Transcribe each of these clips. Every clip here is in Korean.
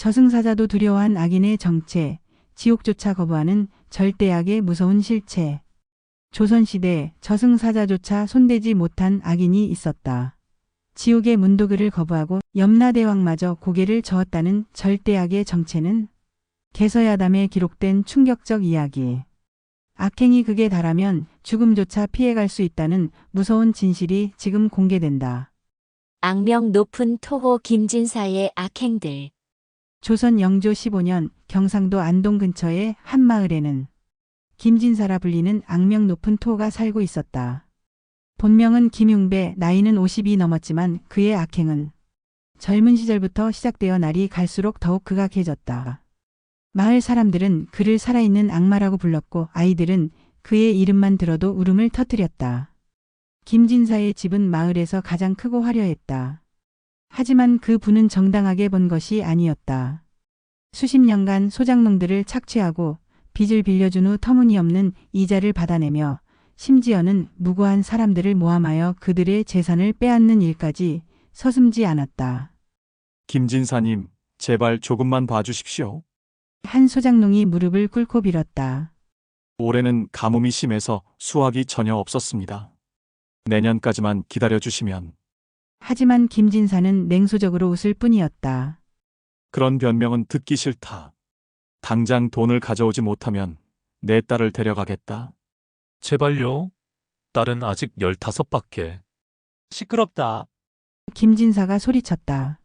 저승사자도 두려워한 악인의 정체, 지옥조차 거부하는 절대악의 무서운 실체. 조선시대 저승사자조차 손대지 못한 악인이 있었다. 지옥의 문도그를 거부하고 염라대왕마저 고개를 저었다는 절대악의 정체는 개서야담에 기록된 충격적 이야기. 악행이 극에 달하면 죽음조차 피해갈 수 있다는 무서운 진실이 지금 공개된다. 악명 높은 토호 김진사의 악행들. 조선 영조 15년 경상도 안동 근처의 한 마을에는 김진사라 불리는 악명 높은 토가 살고 있었다. 본명은 김융배, 나이는 50이 넘었지만 그의 악행은 젊은 시절부터 시작되어 날이 갈수록 더욱 극악해졌다. 마을 사람들은 그를 살아있는 악마라고 불렀고 아이들은 그의 이름만 들어도 울음을 터뜨렸다. 김진사의 집은 마을에서 가장 크고 화려했다. 하지만 그 부는 정당하게 번 것이 아니었다. 수십 년간 소장농들을 착취하고 빚을 빌려준 후 터무니없는 이자를 받아내며 심지어는 무고한 사람들을 모함하여 그들의 재산을 빼앗는 일까지 서슴지 않았다. 김진사님, 제발 조금만 봐주십시오. 한 소장농이 무릎을 꿇고 빌었다. 올해는 가뭄이 심해서 수확이 전혀 없었습니다. 내년까지만 기다려주시면. 하지만 김진사는 냉소적으로 웃을 뿐이었다. 그런 변명은 듣기 싫다. 당장 돈을 가져오지 못하면 내 딸을 데려가겠다. 제발요. 딸은 아직 15밖에. 시끄럽다. 김진사가 소리쳤다.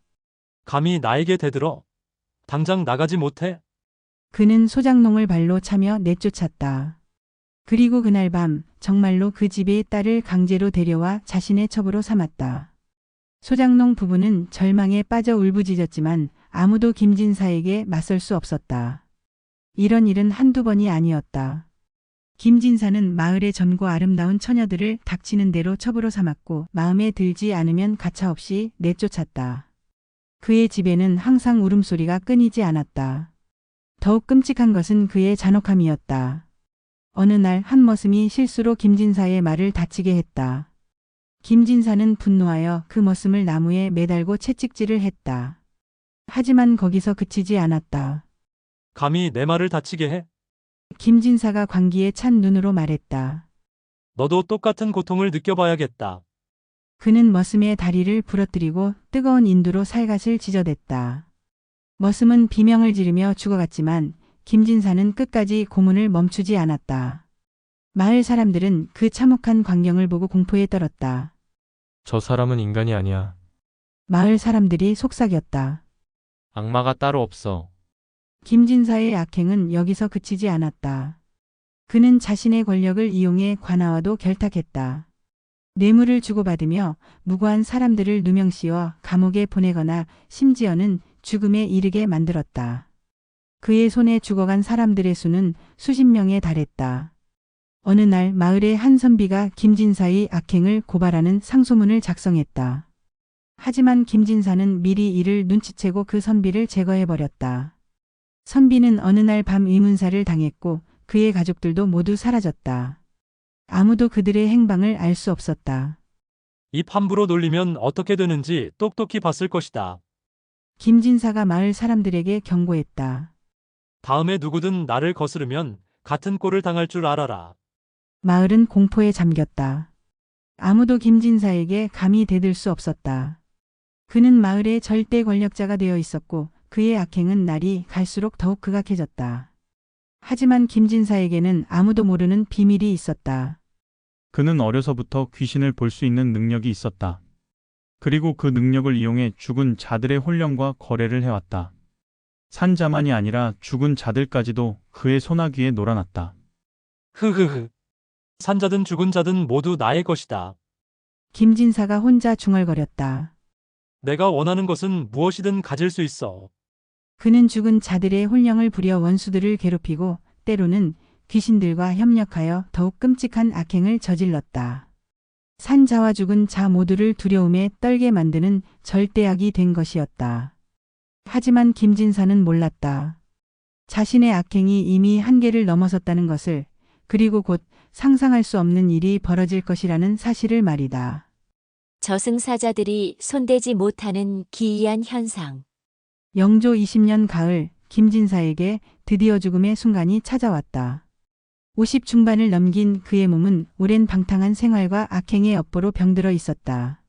감히 나에게 대들어. 당장 나가지 못해. 그는 소장농을 발로 차며 내쫓았다. 그리고 그날 밤 정말로 그 집에 딸을 강제로 데려와 자신의 첩으로 삼았다. 소장농 부부는 절망에 빠져 울부짖었지만 아무도 김진사에게 맞설 수 없었다. 이런 일은 한두 번이 아니었다. 김진사는 마을의 젊고 아름다운 처녀들을 닥치는 대로 첩으로 삼았고 마음에 들지 않으면 가차없이 내쫓았다. 그의 집에는 항상 울음소리가 끊이지 않았다. 더욱 끔찍한 것은 그의 잔혹함이었다. 어느 날 한 머슴이 실수로 김진사의 말을 다치게 했다. 김진사는 분노하여 그 머슴을 나무에 매달고 채찍질을 했다. 하지만 거기서 그치지 않았다. 감히 내 말을 다치게 해. 김진사가 광기에 찬 눈으로 말했다. 너도 똑같은 고통을 느껴봐야겠다. 그는 머슴의 다리를 부러뜨리고 뜨거운 인두로 살갗을 찢어댔다. 머슴은 비명을 지르며 죽어갔지만 김진사는 끝까지 고문을 멈추지 않았다. 마을 사람들은 그 참혹한 광경을 보고 공포에 떨었다. 저 사람은 인간이 아니야. 마을 사람들이 속삭였다. 악마가 따로 없어. 김진사의 악행은 여기서 그치지 않았다. 그는 자신의 권력을 이용해 관아와도 결탁했다. 뇌물을 주고받으며 무고한 사람들을 누명씌워 감옥에 보내거나 심지어는 죽음에 이르게 만들었다. 그의 손에 죽어간 사람들의 수는 수십 명에 달했다. 어느 날 마을의 한 선비가 김진사의 악행을 고발하는 상소문을 작성했다. 하지만 김진사는 미리 이를 눈치채고 그 선비를 제거해버렸다. 선비는 어느 날 밤 의문사를 당했고 그의 가족들도 모두 사라졌다. 아무도 그들의 행방을 알 수 없었다. 입 함부로 놀리면 어떻게 되는지 똑똑히 봤을 것이다. 김진사가 마을 사람들에게 경고했다. 다음에 누구든 나를 거스르면 같은 꼴을 당할 줄 알아라. 마을은 공포에 잠겼다. 아무도 김진사에게 감히 대들 수 없었다. 그는 마을의 절대 권력자가 되어 있었고 그의 악행은 날이 갈수록 더욱 극악해졌다. 하지만 김진사에게는 아무도 모르는 비밀이 있었다. 그는 어려서부터 귀신을 볼 수 있는 능력이 있었다. 그리고 그 능력을 이용해 죽은 자들의 혼령과 거래를 해왔다. 산자만이 아니라 죽은 자들까지도 그의 소나귀에 놀아났다. 흐흐흐. 산자든 죽은 자든 모두 나의 것이다. 김진사가 혼자 중얼거렸다. 내가 원하는 것은 무엇이든 가질 수 있어. 그는 죽은 자들의 혼령을 부려 원수들을 괴롭히고 때로는 귀신들과 협력하여 더욱 끔찍한 악행을 저질렀다. 산자와 죽은 자 모두를 두려움에 떨게 만드는 절대악이 된 것이었다. 하지만 김진사는 몰랐다. 자신의 악행이 이미 한계를 넘어섰다는 것을, 그리고 곧 상상할 수 없는 일이 벌어질 것이라는 사실을 말이다. 저승사자들이 손대지 못하는 기이한 현상. 영조 20년 가을 김진사에게 드디어 죽음의 순간이 찾아왔다. 50 중반을 넘긴 그의 몸은 오랜 방탕한 생활과 악행의 엿보로 병들어 있었다.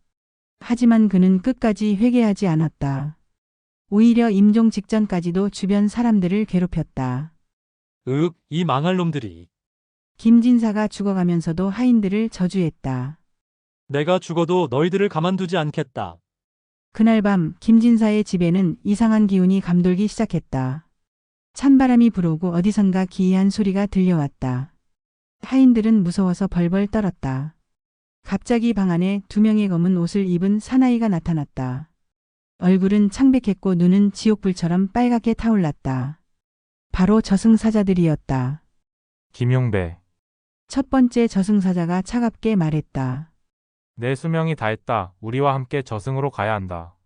하지만 그는 끝까지 회개하지 않았다. 오히려 임종 직전까지도 주변 사람들을 괴롭혔다. 이 망할 놈들이. 김진사가 죽어가면서도 하인들을 저주했다. 내가 죽어도 너희들을 가만두지 않겠다. 그날 밤 김진사의 집에는 이상한 기운이 감돌기 시작했다. 찬바람이 불어오고 어디선가 기이한 소리가 들려왔다. 하인들은 무서워서 벌벌 떨었다. 갑자기 방 안에 2명의 검은 옷을 입은 사나이가 나타났다. 얼굴은 창백했고 눈은 지옥불처럼 빨갛게 타올랐다. 바로 저승사자들이었다. 김용배, 첫 번째 저승사자가 차갑게 말했다. 내 수명이 다했다. 우리와 함께 저승으로 가야 한다.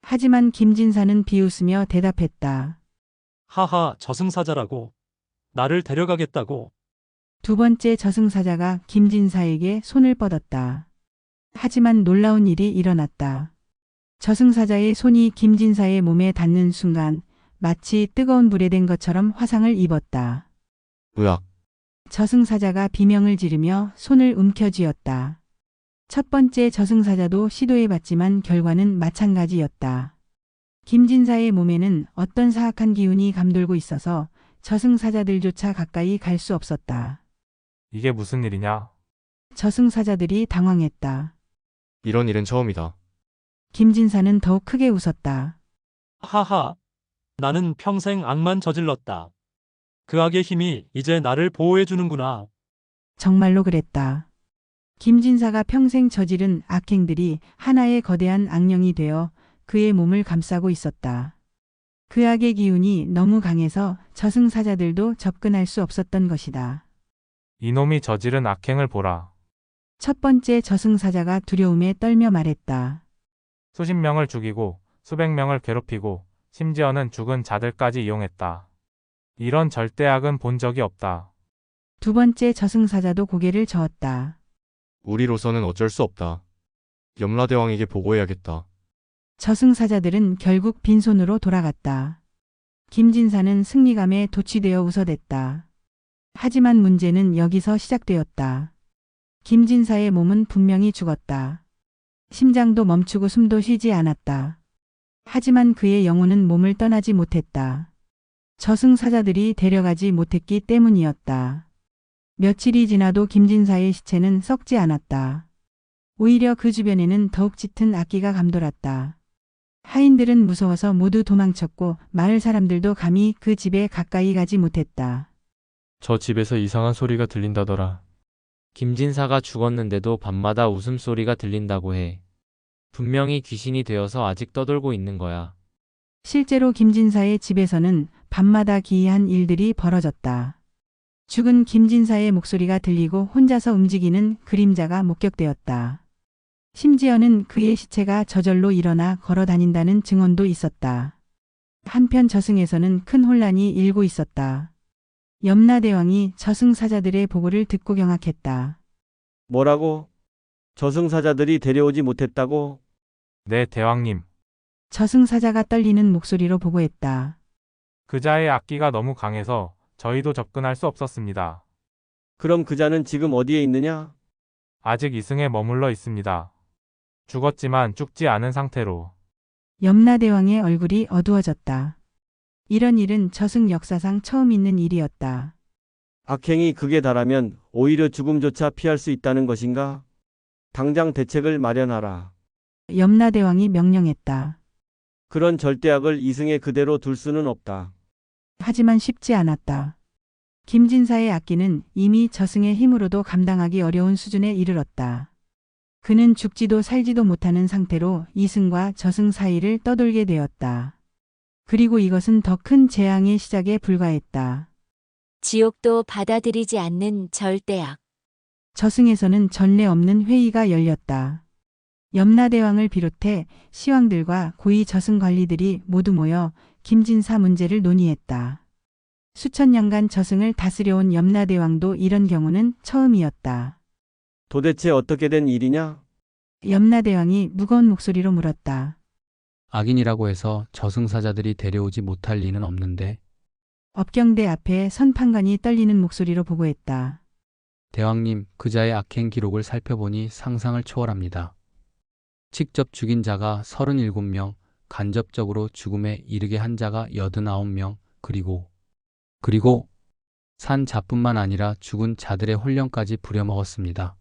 하지만 김진사는 비웃으며 대답했다. 하하, 저승사자라고. 나를 데려가겠다고. 두 번째 저승사자가 김진사에게 손을 뻗었다. 하지만 놀라운 일이 일어났다. 저승사자의 손이 김진사의 몸에 닿는 순간 마치 뜨거운 불에 댄 것처럼 화상을 입었다. 으악. 저승사자가 비명을 지르며 손을 움켜쥐었다. 첫 번째 저승사자도 시도해봤지만 결과는 마찬가지였다. 김진사의 몸에는 어떤 사악한 기운이 감돌고 있어서 저승사자들조차 가까이 갈 수 없었다. 이게 무슨 일이냐? 저승사자들이 당황했다. 이런 일은 처음이다. 김진사는 더욱 크게 웃었다. 하하, 나는 평생 악만 저질렀다. 그 악의 힘이 이제 나를 보호해주는구나. 정말로 그랬다. 김진사가 평생 저지른 악행들이 하나의 거대한 악령이 되어 그의 몸을 감싸고 있었다. 그 악의 기운이 너무 강해서 저승사자들도 접근할 수 없었던 것이다. 이놈이 저지른 악행을 보라. 첫 번째 저승사자가 두려움에 떨며 말했다. 수십 명을 죽이고 수백 명을 괴롭히고 심지어는 죽은 자들까지 이용했다. 이런 절대악은 본 적이 없다. 두 번째 저승사자도 고개를 저었다. 우리로서는 어쩔 수 없다. 염라대왕에게 보고해야겠다. 저승사자들은 결국 빈손으로 돌아갔다. 김진사는 승리감에 도취되어 웃어댔다. 하지만 문제는 여기서 시작되었다. 김진사의 몸은 분명히 죽었다. 심장도 멈추고 숨도 쉬지 않았다. 하지만 그의 영혼은 몸을 떠나지 못했다. 저승사자들이 데려가지 못했기 때문이었다. 며칠이 지나도 김진사의 시체는 썩지 않았다. 오히려 그 주변에는 더욱 짙은 악기가 감돌았다. 하인들은 무서워서 모두 도망쳤고 마을 사람들도 감히 그 집에 가까이 가지 못했다. 저 집에서 이상한 소리가 들린다더라. 김진사가 죽었는데도 밤마다 웃음소리가 들린다고 해. 분명히 귀신이 되어서 아직 떠돌고 있는 거야. 실제로 김진사의 집에서는 밤마다 기이한 일들이 벌어졌다. 죽은 김진사의 목소리가 들리고 혼자서 움직이는 그림자가 목격되었다. 심지어는 그의 시체가 저절로 일어나 걸어 다닌다는 증언도 있었다. 한편 저승에서는 큰 혼란이 일고 있었다. 염라대왕이 저승사자들의 보고를 듣고 경악했다. 뭐라고? 저승사자들이 데려오지 못했다고? 네, 대왕님. 저승사자가 떨리는 목소리로 보고했다. 그자의 악기가 너무 강해서 저희도 접근할 수 없었습니다. 그럼 그자는 지금 어디에 있느냐? 아직 이승에 머물러 있습니다. 죽었지만 죽지 않은 상태로. 염라대왕의 얼굴이 어두워졌다. 이런 일은 저승 역사상 처음 있는 일이었다. 악행이 극에 달하면 오히려 죽음조차 피할 수 있다는 것인가? 당장 대책을 마련하라. 염라대왕이 명령했다. 그런 절대악을 이승에 그대로 둘 수는 없다. 하지만 쉽지 않았다. 김진사의 악기는 이미 저승의 힘으로도 감당하기 어려운 수준에 이르렀다. 그는 죽지도 살지도 못하는 상태로 이승과 저승 사이를 떠돌게 되었다. 그리고 이것은 더 큰 재앙의 시작에 불과했다. 지옥도 받아들이지 않는 절대악. 저승에서는 전례 없는 회의가 열렸다. 염라대왕을 비롯해 시왕들과 고위 저승 관리들이 모두 모여 김진사 문제를 논의했다. 수천 년간 저승을 다스려온 염라대왕도 이런 경우는 처음이었다. 도대체 어떻게 된 일이냐? 염라대왕이 무거운 목소리로 물었다. 악인이라고 해서 저승사자들이 데려오지 못할 리는 없는데. 업경대 앞에 선 판관이 떨리는 목소리로 보고했다. 대왕님, 그자의 악행 기록을 살펴보니 상상을 초월합니다. 직접 죽인 자가 37명, 간접적으로 죽음에 이르게 한 자가 89명, 그리고 산 자뿐만 아니라 죽은 자들의 혼령까지 부려먹었습니다.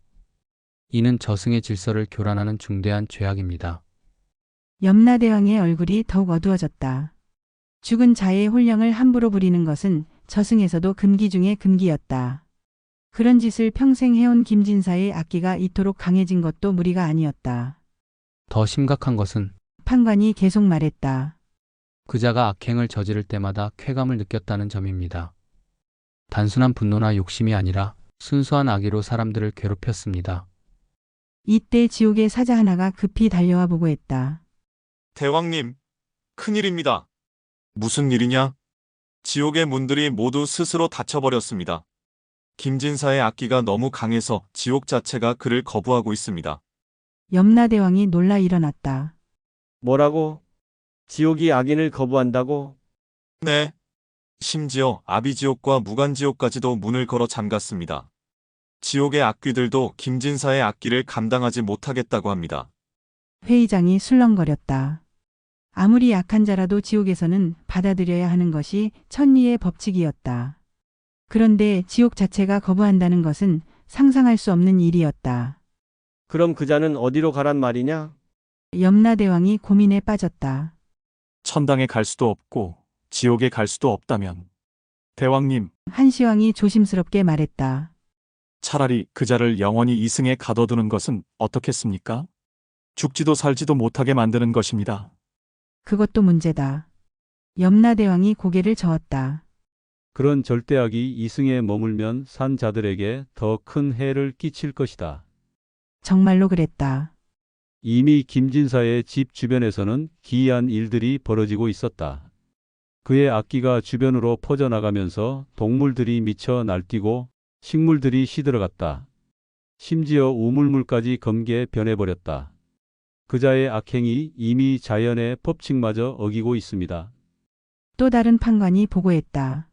이는 저승의 질서를 교란하는 중대한 죄악입니다. 염라대왕의 얼굴이 더욱 어두워졌다. 죽은 자의 혼령을 함부로 부리는 것은 저승에서도 금기 중의 금기였다. 그런 짓을 평생 해온 김진사의 악기가 이토록 강해진 것도 무리가 아니었다. 더 심각한 것은 판관이 계속 말했다. 그자가 악행을 저지를 때마다 쾌감을 느꼈다는 점입니다. 단순한 분노나 욕심이 아니라 순수한 악의로 사람들을 괴롭혔습니다. 이때 지옥의 사자 하나가 급히 달려와 보고했다. 대왕님, 큰일입니다. 무슨 일이냐? 지옥의 문들이 모두 스스로 닫혀버렸습니다. 김진사의 악기가 너무 강해서 지옥 자체가 그를 거부하고 있습니다. 염라대왕이 놀라 일어났다. 뭐라고? 지옥이 악인을 거부한다고? 네. 심지어 아비지옥과 무간지옥까지도 문을 걸어 잠갔습니다. 지옥의 악귀들도 김진사의 악기를 감당하지 못하겠다고 합니다. 회의장이 술렁거렸다. 아무리 약한 자라도 지옥에서는 받아들여야 하는 것이 천리의 법칙이었다. 그런데 지옥 자체가 거부한다는 것은 상상할 수 없는 일이었다. 그럼 그자는 어디로 가란 말이냐? 염라대왕이 고민에 빠졌다. 천당에 갈 수도 없고 지옥에 갈 수도 없다면 대왕님, 한시황이 조심스럽게 말했다. 차라리 그자를 영원히 이승에 가둬두는 것은 어떻겠습니까? 죽지도 살지도 못하게 만드는 것입니다. 그것도 문제다. 염라대왕이 고개를 저었다. 그런 절대악이 이승에 머물면 산 자들에게 더 큰 해를 끼칠 것이다. 정말로 그랬다. 이미 김진사의 집 주변에서는 기이한 일들이 벌어지고 있었다. 그의 악기가 주변으로 퍼져나가면서 동물들이 미쳐 날뛰고 식물들이 시들어갔다. 심지어 우물물까지 검게 변해버렸다. 그자의 악행이 이미 자연의 법칙마저 어기고 있습니다. 또 다른 판관이 보고했다.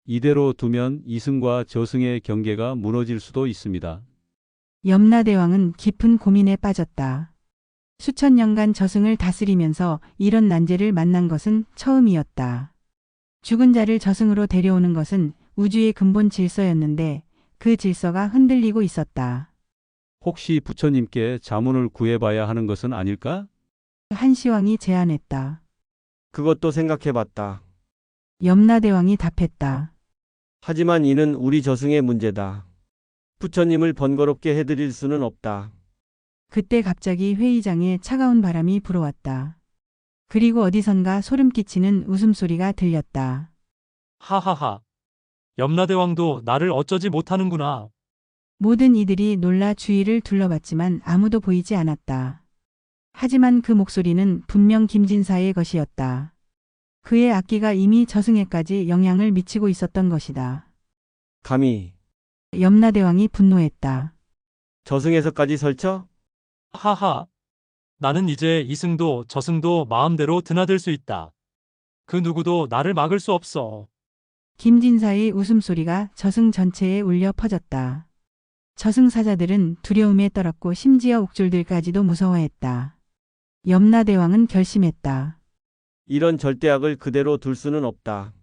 이대로 두면 이승과 저승의 경계가 무너질 수도 있습니다. 염라대왕은 깊은 고민에 빠졌다. 수천 년간 저승을 다스리면서 이런 난제를 만난 것은 처음이었다. 죽은 자를 저승으로 데려오는 것은 우주의 근본 질서였는데 그 질서가 흔들리고 있었다. 혹시 부처님께 자문을 구해봐야 하는 것은 아닐까? 한시황이 제안했다. 그것도 생각해봤다. 염라대왕이 답했다. 하지만 이는 우리 저승의 문제다. 부처님을 번거롭게 해드릴 수는 없다. 그때 갑자기 회의장에 차가운 바람이 불어왔다. 그리고 어디선가 소름 끼치는 웃음소리가 들렸다. 하하하. 염라대왕도 나를 어쩌지 못하는구나. 모든 이들이 놀라 주위를 둘러봤지만 아무도 보이지 않았다. 하지만 그 목소리는 분명 김진사의 것이었다. 그의 악기가 이미 저승에까지 영향을 미치고 있었던 것이다. 감히 염라대왕이 분노했다. 저승에서까지 설쳐? 하하. 나는 이제 이승도 저승도 마음대로 드나들 수 있다. 그 누구도 나를 막을 수 없어. 김진사의 웃음소리가 저승 전체에 울려 퍼졌다. 저승사자들은 두려움에 떨었고 심지어 옥졸들까지도 무서워했다. 염라대왕은 결심했다. 이런 절대악을 그대로 둘 수는 없다.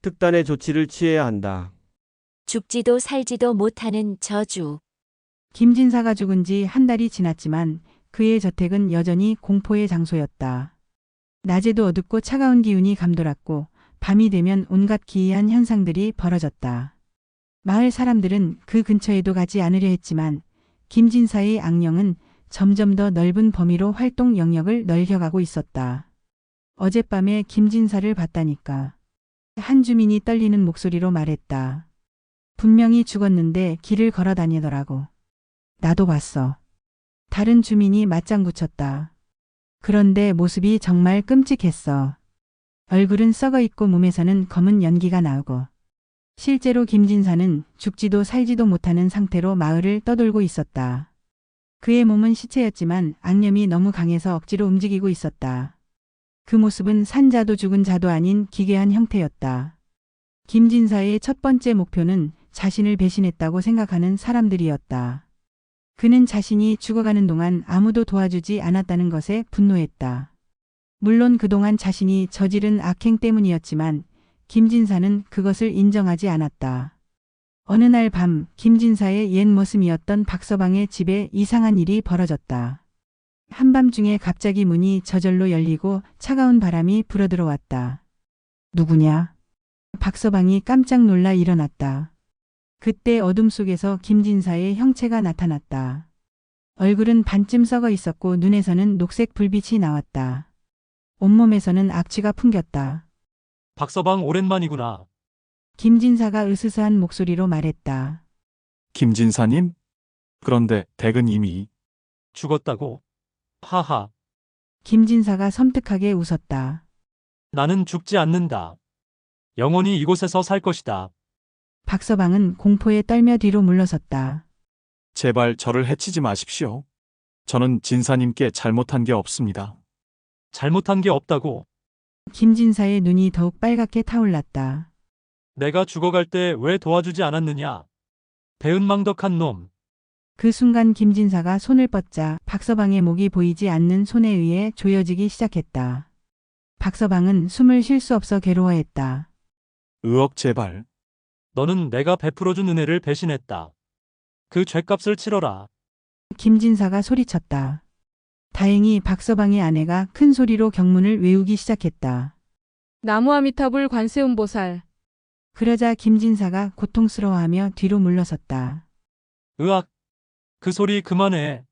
특단의 조치를 취해야 한다. 죽지도 살지도 못하는 저주. 김진사가 죽은 지 한 달이 지났지만 그의 저택은 여전히 공포의 장소였다. 낮에도 어둡고 차가운 기운이 감돌았고 밤이 되면 온갖 기이한 현상들이 벌어졌다. 마을 사람들은 그 근처에도 가지 않으려 했지만 김진사의 악령은 점점 더 넓은 범위로 활동 영역을 넓혀가고 있었다. 어젯밤에 김진사를 봤다니까. 한 주민이 떨리는 목소리로 말했다. 분명히 죽었는데 길을 걸어 다니더라고. 나도 봤어. 다른 주민이 맞장구 쳤다. 그런데 모습이 정말 끔찍했어. 얼굴은 썩어 있고 몸에서는 검은 연기가 나오고. 실제로 김진사는 죽지도 살지도 못하는 상태로 마을을 떠돌고 있었다. 그의 몸은 시체였지만 악념이 너무 강해서 억지로 움직이고 있었다. 그 모습은 산 자도 죽은 자도 아닌 기괴한 형태였다. 김진사의 첫 번째 목표는 자신을 배신했다고 생각하는 사람들이었다. 그는 자신이 죽어가는 동안 아무도 도와주지 않았다는 것에 분노했다. 물론 그동안 자신이 저지른 악행 때문이었지만 김진사는 그것을 인정하지 않았다. 어느 날 밤 김진사의 옛 모습이었던 박서방의 집에 이상한 일이 벌어졌다. 한밤중에 갑자기 문이 저절로 열리고 차가운 바람이 불어들어왔다. 누구냐? 박서방이 깜짝 놀라 일어났다. 그때 어둠 속에서 김진사의 형체가 나타났다. 얼굴은 반쯤 썩어 있었고 눈에서는 녹색 불빛이 나왔다. 온몸에서는 악취가 풍겼다. 박서방 오랜만이구나. 김진사가 으스스한 목소리로 말했다. 김진사님? 그런데 댁은 이미 죽었다고? 하하. 김진사가 섬뜩하게 웃었다. 나는 죽지 않는다. 영원히 이곳에서 살 것이다. 박서방은 공포에 떨며 뒤로 물러섰다. 제발 저를 해치지 마십시오. 저는 진사님께 잘못한 게 없습니다. 잘못한 게 없다고. 김진사의 눈이 더욱 빨갛게 타올랐다. 내가 죽어갈 때 왜 도와주지 않았느냐? 배은망덕한 놈. 그 순간 김진사가 손을 뻗자 박서방의 목이 보이지 않는 손에 의해 조여지기 시작했다. 박서방은 숨을 쉴 수 없어 괴로워했다. 의억 제발. 너는 내가 베풀어준 은혜를 배신했다. 그 죗값을 치러라. 김진사가 소리쳤다. 다행히 박서방의 아내가 큰 소리로 경문을 외우기 시작했다. 나무아미타불 관세음보살. 그러자 김진사가 고통스러워하며 뒤로 물러섰다. 으악. 그 소리 그만해.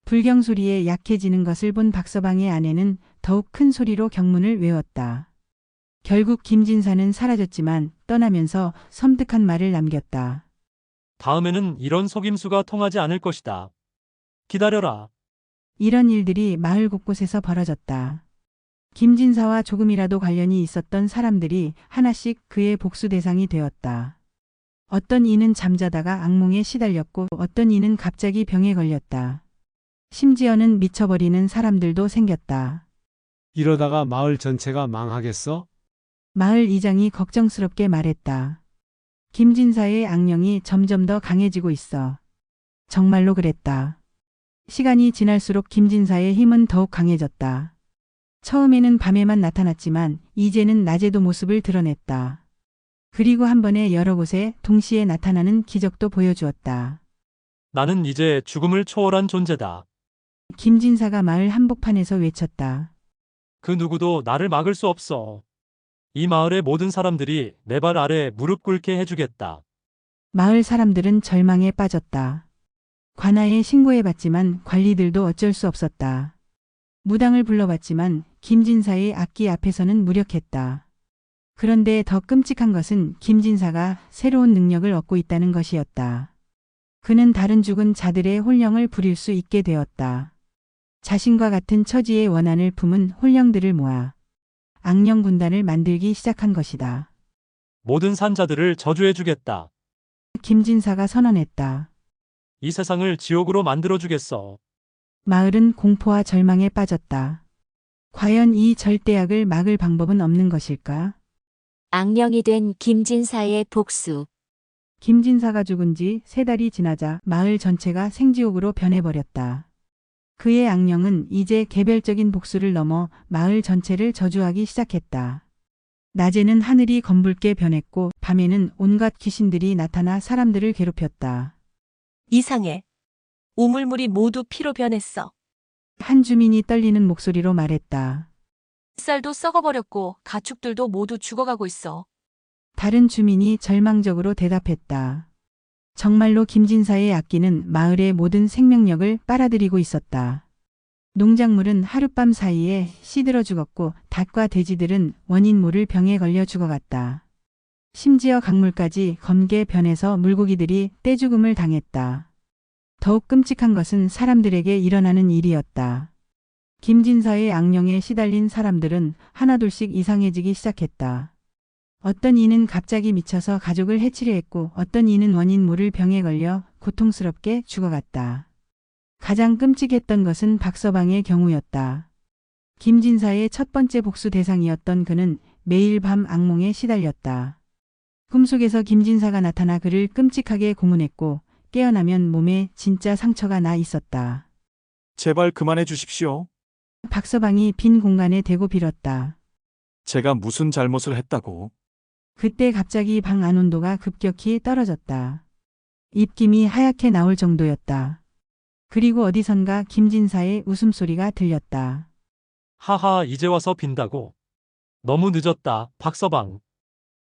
불경 소리에 약해지는 것을 본 박서방의 아내는 더욱 큰 소리로 경문을 외웠다. 결국 김진사는 사라졌지만 떠나면서 섬뜩한 말을 남겼다. 다음에는 이런 속임수가 통하지 않을 것이다. 기다려라. 이런 일들이 마을 곳곳에서 벌어졌다. 김진사와 조금이라도 관련이 있었던 사람들이 하나씩 그의 복수 대상이 되었다. 어떤 이는 잠자다가 악몽에 시달렸고 어떤 이는 갑자기 병에 걸렸다. 심지어는 미쳐버리는 사람들도 생겼다. 이러다가 마을 전체가 망하겠어? 마을 이장이 걱정스럽게 말했다. 김진사의 악령이 점점 더 강해지고 있어. 정말로 그랬다. 시간이 지날수록 김진사의 힘은 더욱 강해졌다. 처음에는 밤에만 나타났지만 이제는 낮에도 모습을 드러냈다. 그리고 한 번에 여러 곳에 동시에 나타나는 기적도 보여주었다. 나는 이제 죽음을 초월한 존재다. 김진사가 마을 한복판에서 외쳤다. 그 누구도 나를 막을 수 없어. 이 마을의 모든 사람들이 내 발 아래 무릎 꿇게 해주겠다. 마을 사람들은 절망에 빠졌다. 관아에 신고해봤지만 관리들도 어쩔 수 없었다. 무당을 불러봤지만 김진사의 악기 앞에서는 무력했다. 그런데 더 끔찍한 것은 김진사가 새로운 능력을 얻고 있다는 것이었다. 그는 다른 죽은 자들의 혼령을 부릴 수 있게 되었다. 자신과 같은 처지의 원한을 품은 혼령들을 모아 악령 군단을 만들기 시작한 것이다. 모든 산자들을 저주해주겠다. 김진사가 선언했다. 이 세상을 지옥으로 만들어주겠어. 마을은 공포와 절망에 빠졌다. 과연 이 절대악을 막을 방법은 없는 것일까? 악령이 된 김진사의 복수. 김진사가 죽은 지 3달이 지나자 마을 전체가 생지옥으로 변해버렸다. 그의 악령은 이제 개별적인 복수를 넘어 마을 전체를 저주하기 시작했다. 낮에는 하늘이 검붉게 변했고 밤에는 온갖 귀신들이 나타나 사람들을 괴롭혔다. 이상해. 우물물이 모두 피로 변했어. 한 주민이 떨리는 목소리로 말했다. 쌀도 썩어버렸고 가축들도 모두 죽어가고 있어. 다른 주민이 절망적으로 대답했다. 정말로 김진사의 악기는 마을의 모든 생명력을 빨아들이고 있었다. 농작물은 하룻밤 사이에 시들어 죽었고 닭과 돼지들은 원인 모를 병에 걸려 죽어갔다. 심지어 강물까지 검게 변해서 물고기들이 떼죽음을 당했다. 더욱 끔찍한 것은 사람들에게 일어나는 일이었다. 김진사의 악령에 시달린 사람들은 하나둘씩 이상해지기 시작했다. 어떤 이는 갑자기 미쳐서 가족을 해치려 했고 어떤 이는 원인 모를 병에 걸려 고통스럽게 죽어갔다. 가장 끔찍했던 것은 박서방의 경우였다. 김진사의 첫 번째 복수 대상이었던 그는 매일 밤 악몽에 시달렸다. 꿈속에서 김진사가 나타나 그를 끔찍하게 고문했고 깨어나면 몸에 진짜 상처가 나 있었다. 제발 그만해 주십시오. 박서방이 빈 공간에 대고 빌었다. 제가 무슨 잘못을 했다고. 그때 갑자기 방 안 온도가 급격히 떨어졌다. 입김이 하얗게 나올 정도였다. 그리고 어디선가 김진사의 웃음소리가 들렸다. 하하, 이제 와서 빈다고. 너무 늦었다, 박서방.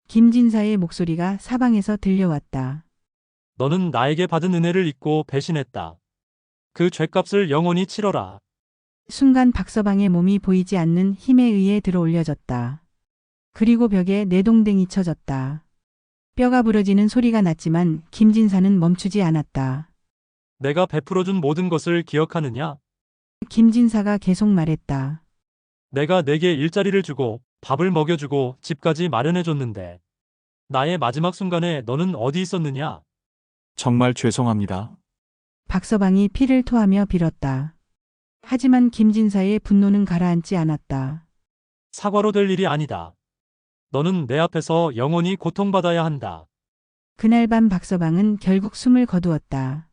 김진사의 목소리가 사방에서 들려왔다. 너는 나에게 받은 은혜를 잊고 배신했다. 그 죄값을 영원히 치러라. 순간 박서방의 몸이 보이지 않는 힘에 의해 들어올려졌다. 그리고 벽에 내동댕이 쳐졌다. 뼈가 부러지는 소리가 났지만 김진사는 멈추지 않았다. 내가 베풀어준 모든 것을 기억하느냐? 김진사가 계속 말했다. 내가 내게 일자리를 주고 밥을 먹여주고 집까지 마련해줬는데 나의 마지막 순간에 너는 어디 있었느냐? 정말 죄송합니다. 박서방이 피를 토하며 빌었다. 하지만 김진사의 분노는 가라앉지 않았다. 사과로 될 일이 아니다. 너는 내 앞에서 영원히 고통받아야 한다. 그날 밤 박서방은 결국 숨을 거두었다.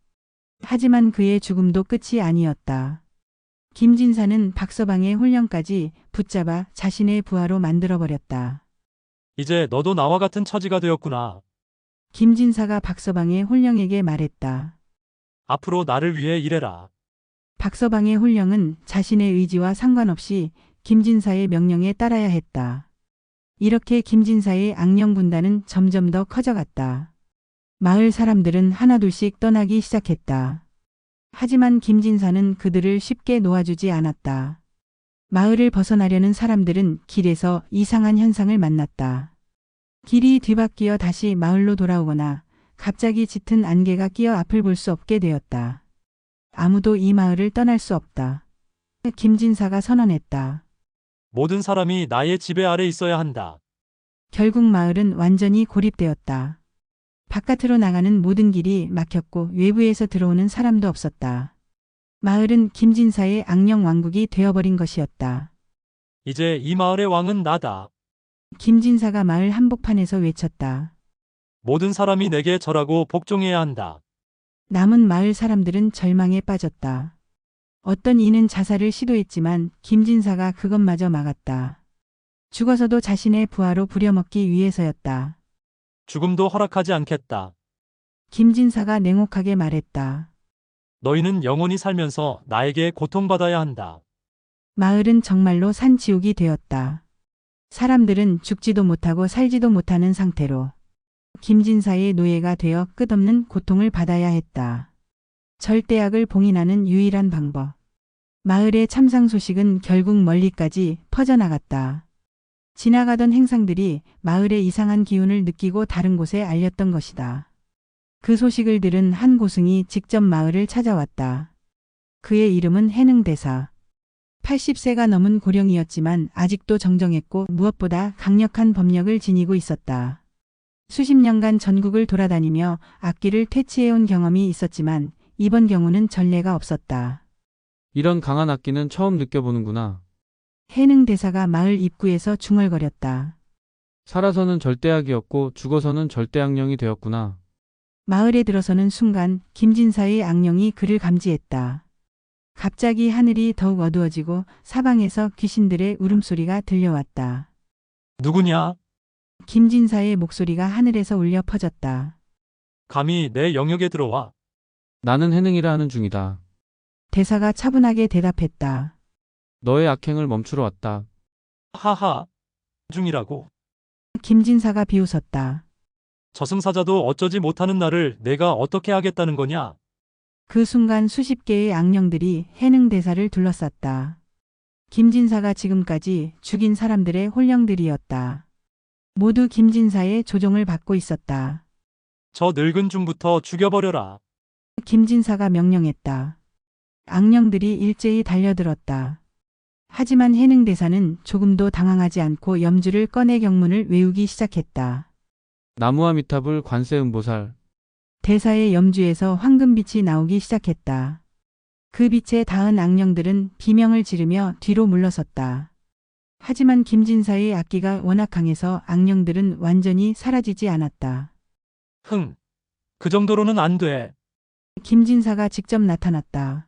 하지만 그의 죽음도 끝이 아니었다. 김진사는 박서방의 혼령까지 붙잡아 자신의 부하로 만들어버렸다. 이제 너도 나와 같은 처지가 되었구나. 김진사가 박서방의 혼령에게 말했다. 앞으로 나를 위해 일해라. 박서방의 혼령은 자신의 의지와 상관없이 김진사의 명령에 따라야 했다. 이렇게 김진사의 악령 군단은 점점 더 커져갔다. 마을 사람들은 하나둘씩 떠나기 시작했다. 하지만 김진사는 그들을 쉽게 놓아주지 않았다. 마을을 벗어나려는 사람들은 길에서 이상한 현상을 만났다. 길이 뒤바뀌어 다시 마을로 돌아오거나 갑자기 짙은 안개가 끼어 앞을 볼 수 없게 되었다. 아무도 이 마을을 떠날 수 없다. 김진사가 선언했다. 모든 사람이 나의 지배 아래 있어야 한다. 결국 마을은 완전히 고립되었다. 바깥으로 나가는 모든 길이 막혔고 외부에서 들어오는 사람도 없었다. 마을은 김진사의 악령 왕국이 되어버린 것이었다. 이제 이 마을의 왕은 나다. 김진사가 마을 한복판에서 외쳤다. 모든 사람이 내게 절하고 복종해야 한다. 남은 마을 사람들은 절망에 빠졌다. 어떤 이는 자살을 시도했지만 김진사가 그것마저 막았다. 죽어서도 자신의 부하로 부려먹기 위해서였다. 죽음도 허락하지 않겠다. 김진사가 냉혹하게 말했다. 너희는 영원히 살면서 나에게 고통받아야 한다. 마을은 정말로 산지옥이 되었다. 사람들은 죽지도 못하고 살지도 못하는 상태로 김진사의 노예가 되어 끝없는 고통을 받아야 했다. 절대악을 봉인하는 유일한 방법. 마을의 참상 소식은 결국 멀리까지 퍼져나갔다. 지나가던 행상들이 마을의 이상한 기운을 느끼고 다른 곳에 알렸던 것이다. 그 소식을 들은 한 고승이 직접 마을을 찾아왔다. 그의 이름은 해능대사. 80세가 넘은 고령이었지만 아직도 정정했고 무엇보다 강력한 법력을 지니고 있었다. 수십 년간 전국을 돌아다니며 악기를 퇴치해온 경험이 있었지만 이번 경우는 전례가 없었다. 이런 강한 악기는 처음 느껴보는구나. 해능대사가 마을 입구에서 중얼거렸다. 살아서는 절대악이었고 죽어서는 절대악령이 되었구나. 마을에 들어서는 순간 김진사의 악령이 그를 감지했다. 갑자기 하늘이 더욱 어두워지고 사방에서 귀신들의 울음소리가 들려왔다. 누구냐? 김진사의 목소리가 하늘에서 울려 퍼졌다. 감히 내 영역에 들어와. 나는 해능이라 하는 중이다. 대사가 차분하게 대답했다. 너의 악행을 멈추러 왔다. 하하. 중이라고. 김진사가 비웃었다. 저승사자도 어쩌지 못하는 나를 내가 어떻게 하겠다는 거냐? 그 순간 수십 개의 악령들이 해능대사를 둘러쌌다. 김진사가 지금까지 죽인 사람들의 혼령들이었다. 모두 김진사의 조종을 받고 있었다. 저 늙은 중부터 죽여버려라. 김진사가 명령했다. 악령들이 일제히 달려들었다. 하지만 해능대사는 조금도 당황하지 않고 염주를 꺼내 경문을 외우기 시작했다. 나무아미타불 관세음보살. 대사의 염주에서 황금빛이 나오기 시작했다. 그 빛에 닿은 악령들은 비명을 지르며 뒤로 물러섰다. 하지만 김진사의 악기가 워낙 강해서 악령들은 완전히 사라지지 않았다. 그 정도로는 안 돼. 김진사가 직접 나타났다.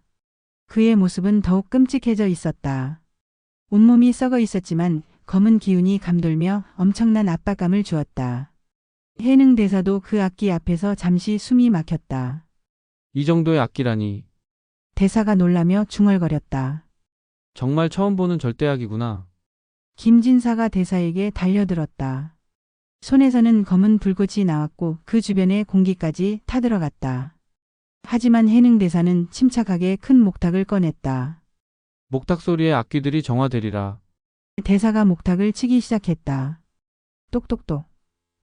그의 모습은 더욱 끔찍해져 있었다. 온몸이 썩어 있었지만 검은 기운이 감돌며 엄청난 압박감을 주었다. 해능 대사도 그 악기 앞에서 잠시 숨이 막혔다. 이 정도의 악기라니. 대사가 놀라며 중얼거렸다. 정말 처음 보는 절대악이구나. 김진사가 대사에게 달려들었다. 손에서는 검은 불꽃이 나왔고 그 주변에 공기까지 타들어갔다. 하지만 해능 대사는 침착하게 큰 목탁을 꺼냈다. 목탁 소리에 악귀들이 정화되리라. 대사가 목탁을 치기 시작했다. 똑똑똑.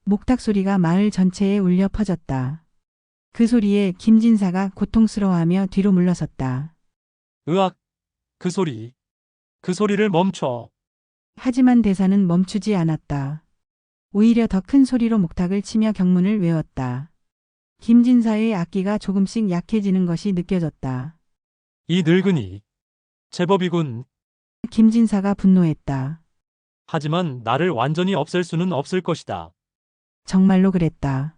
목탁 소리가 마을 전체에 울려 퍼졌다. 그 소리에 김진사가 고통스러워하며 뒤로 물러섰다. 으악! 그 소리를 멈춰. 하지만 대사는 멈추지 않았다. 오히려 더 큰 소리로 목탁을 치며 경문을 외웠다. 김진사의 악기가 조금씩 약해지는 것이 느껴졌다. 이 늙은이. 제법이군. 김진사가 분노했다. 하지만 나를 완전히 없앨 수는 없을 것이다. 정말로 그랬다.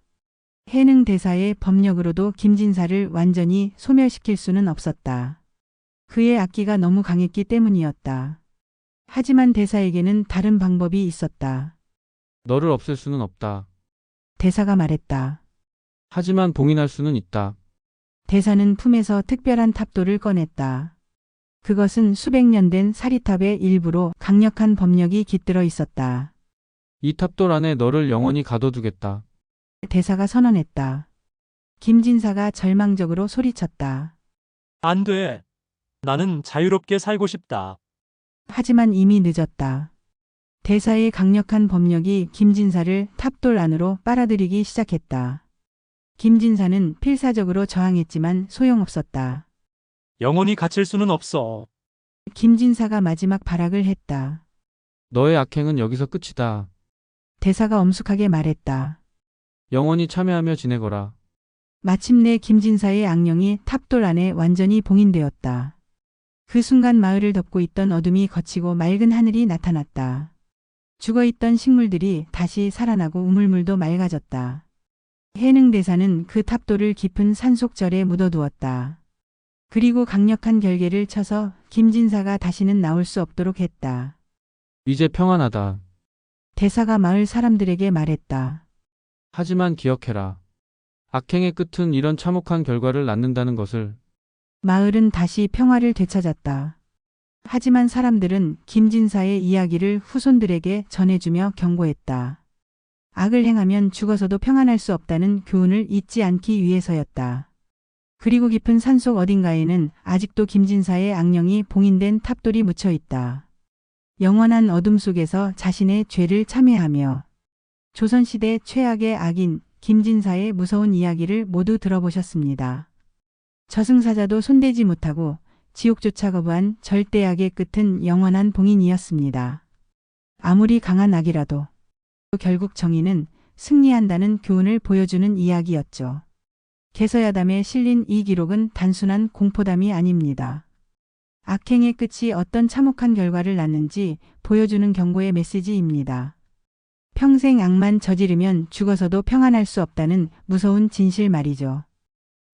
해능 대사의 법력으로도 김진사를 완전히 소멸시킬 수는 없었다. 그의 악기가 너무 강했기 때문이었다. 하지만 대사에게는 다른 방법이 있었다. 너를 없앨 수는 없다. 대사가 말했다. 하지만 봉인할 수는 있다. 대사는 품에서 특별한 탑돌을 꺼냈다. 그것은 수백 년 된 사리탑의 일부로 강력한 법력이 깃들어 있었다. 이 탑돌 안에 너를 영원히 가둬두겠다. 대사가 선언했다. 김진사가 절망적으로 소리쳤다. 안 돼. 나는 자유롭게 살고 싶다. 하지만 이미 늦었다. 대사의 강력한 법력이 김진사를 탑돌 안으로 빨아들이기 시작했다. 김진사는 필사적으로 저항했지만 소용없었다. 영원히 갇힐 수는 없어. 김진사가 마지막 발악을 했다. 너의 악행은 여기서 끝이다. 대사가 엄숙하게 말했다. 영원히 참여하며 지내거라. 마침내 김진사의 악령이 탑돌 안에 완전히 봉인되었다. 그 순간 마을을 덮고 있던 어둠이 걷히고 맑은 하늘이 나타났다. 죽어있던 식물들이 다시 살아나고 우물물도 맑아졌다. 해능 대사는 그 탑돌을 깊은 산속절에 묻어두었다. 그리고 강력한 결계를 쳐서 김진사가 다시는 나올 수 없도록 했다. 이제 평안하다. 대사가 마을 사람들에게 말했다. 하지만 기억해라. 악행의 끝은 이런 참혹한 결과를 낳는다는 것을. 마을은 다시 평화를 되찾았다. 하지만 사람들은 김진사의 이야기를 후손들에게 전해주며 경고했다. 악을 행하면 죽어서도 평안할 수 없다는 교훈을 잊지 않기 위해서였다. 그리고 깊은 산속 어딘가에는 아직도 김진사의 악령이 봉인된 탑돌이 묻혀 있다. 영원한 어둠 속에서 자신의 죄를 참회하며 조선시대 최악의 악인 김진사의 무서운 이야기를 모두 들어보셨습니다. 저승사자도 손대지 못하고 지옥조차 거부한 절대악의 끝은 영원한 봉인이었습니다. 아무리 강한 악이라도 결국 정의는 승리한다는 교훈을 보여주는 이야기였죠. 개서야담에 실린 이 기록은 단순한 공포담이 아닙니다. 악행의 끝이 어떤 참혹한 결과를 낳는지 보여주는 경고의 메시지입니다. 평생 악만 저지르면 죽어서도 평안할 수 없다는 무서운 진실 말이죠.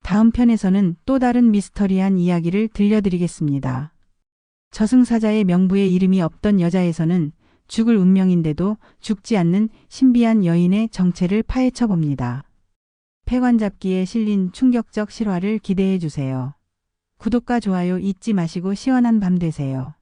다음 편에서는 또 다른 미스터리한 이야기를 들려드리겠습니다. 저승사자의 명부에 이름이 없던 여자에서는 죽을 운명인데도 죽지 않는 신비한 여인의 정체를 파헤쳐 봅니다. 폐관잡기에 실린 충격적 실화를 기대해 주세요. 구독과 좋아요 잊지 마시고 시원한 밤 되세요.